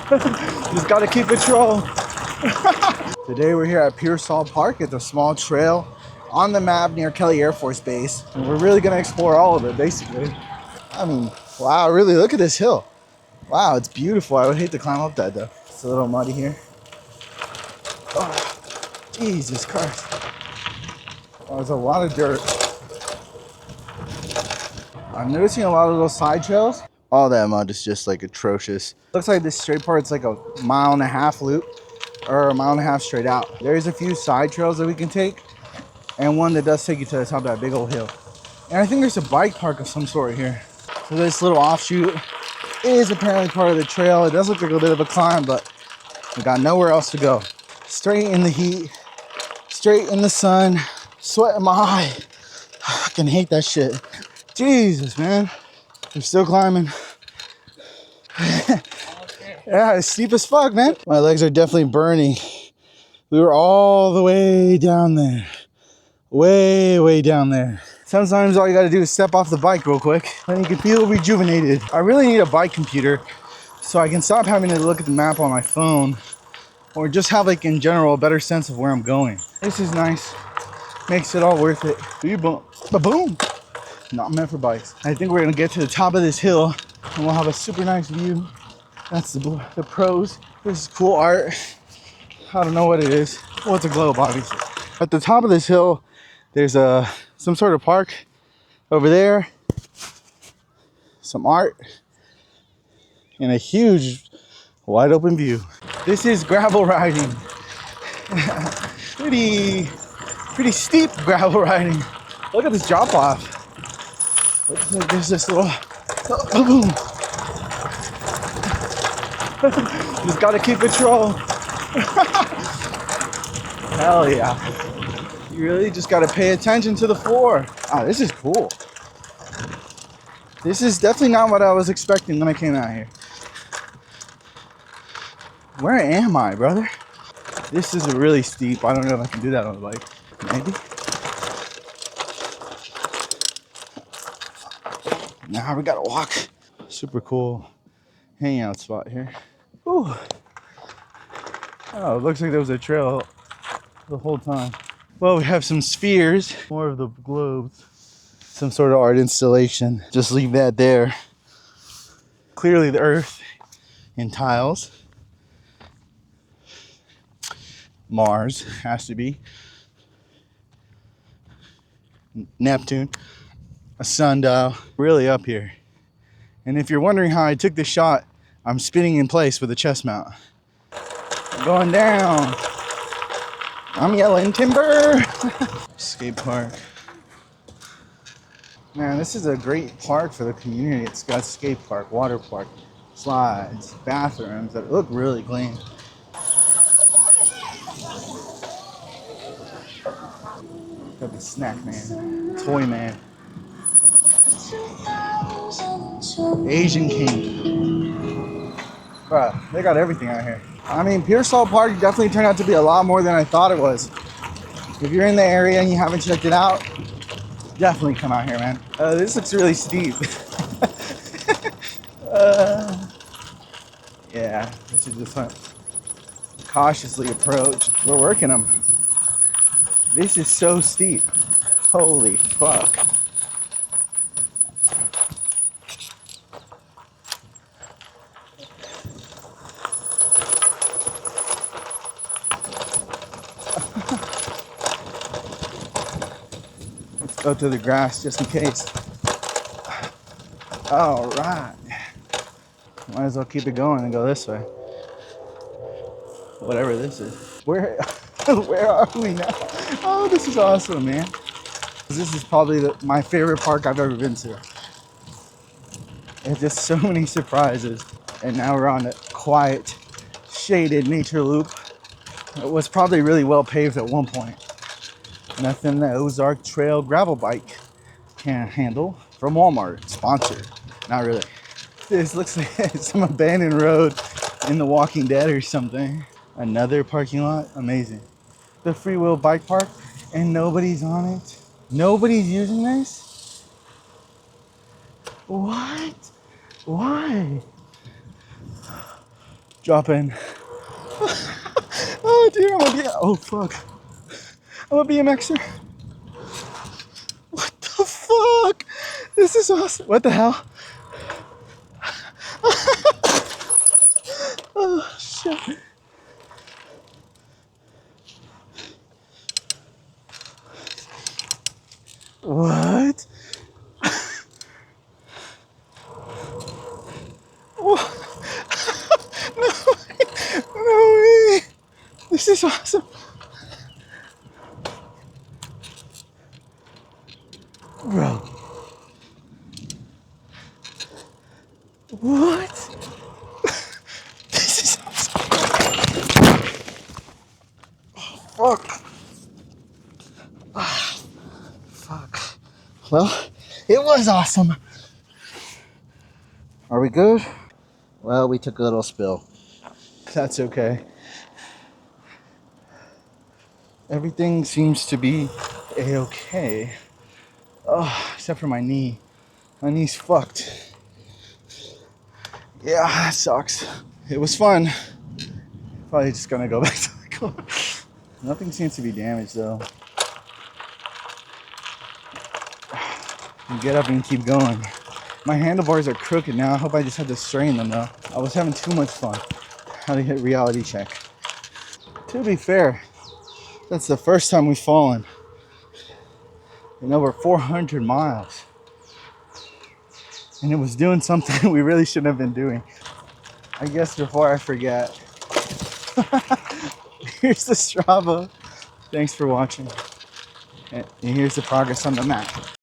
Just gotta keep it troll. Today we're here at Pearsall Park. It's a small trail on the map near Kelly Air Force Base. And we're really gonna explore all of it, basically. I mean, wow, really, look at this hill. Wow, it's beautiful. I would hate to climb up that though. It's a little muddy here. Oh, Jesus Christ. Oh, there's a lot of dirt. I'm noticing a lot of those side trails. All that mud is just like atrocious. Looks like this straight part's like a 1.5 mile loop or 1.5 mile straight out. There's a few side trails that we can take and one that does take you to the top of that big old hill. And I think there's a bike park of some sort here. So this little offshoot is apparently part of the trail. It does look like a bit of a climb, but we got nowhere else to go. Straight in the heat, straight in the sun, sweat in my eye. I fucking hate that shit. Jesus, man. We're still climbing. Yeah, it's steep as fuck, man. My legs are definitely burning. We were all the way down there. Way down there. Sometimes all you gotta do is step off the bike real quick and you can feel rejuvenated. I really need a bike computer so I can stop having to look at the map on my phone or just have, like, in general, a better sense of where I'm going. This is nice. Makes it all worth it. Boom. Not meant for bikes. I think we're gonna get to the top of this hill and we'll have a super nice view. That's the pros. This is cool art. I don't know what it is. Well, it's a globe, obviously. At the top of this hill, there's some sort of park over there. Some art. And a huge, wide open view. This is gravel riding. Pretty steep gravel riding. Look at this drop off. There's this little boom. Just gotta keep it troll. Hell yeah. You really just gotta pay attention to the floor. Ah, this is cool. This is definitely not what I was expecting when I came out here. Where am I, brother? This is really steep. I don't know if I can do that on a bike. Maybe. Now we gotta walk. Super cool hangout spot here. Ooh. Oh, it looks like there was a trail the whole time. Well, we have some spheres, more of the globes. Some sort of art installation. Just leave that there. Clearly the earth in tiles. Mars has to be. Neptune. A sundial. Really up here. And if you're wondering how I took this shot, I'm spinning in place with a chest mount. Going down. I'm yelling timber. Skate park. Man, this is a great park for the community. It's got skate park, water park, slides, bathrooms that look really clean. Got the snack man, toy man, Asian king. Bruh, they got everything out here. I mean, Pearsall Park definitely turned out to be a lot more than I thought it was. If you're in the area and you haven't checked it out, definitely come out here, man. This looks really steep. Yeah, this is just cautiously approach. We're working them. This is so steep. Holy fuck. Let's go to the grass just in case. All right. Might as well keep it going and go this way. Whatever this is. Where are we now? Oh, this is awesome, man. This is probably my favorite park I've ever been to. It's just so many surprises. And now we're on a quiet, shaded nature loop. It was probably really well paved at one point. Nothing the Ozark Trail gravel bike can't handle from Walmart. Sponsored. Not really. This looks like some abandoned road in The Walking Dead or something. Another parking lot. Amazing. The free wheel bike park and nobody's on it. Nobody's using this? What? Why? Drop in. Oh, dude, oh, fuck. I'm a BMXer. What the fuck? This is awesome. What the hell? Oh, shit. What? No way. No way. This is awesome. Bro. What? This is awesome. Oh, fuck. Ah, fuck. Well, it was awesome. Are we good? Well, we took a little spill. That's okay. Everything seems to be a-okay. Oh, except for my knee. My knee's fucked. Yeah, that sucks. It was fun. Probably just gonna go back to the car. Nothing seems to be damaged though. You get up and keep going. My handlebars are crooked now. I hope I just had to straighten them though. I was having too much fun. How to hit reality check. To be fair, that's the first time we've fallen in over 400 miles. And it was doing something we really shouldn't have been doing. I guess before I forget, here's the Strava. Thanks for watching. And here's the progress on the map.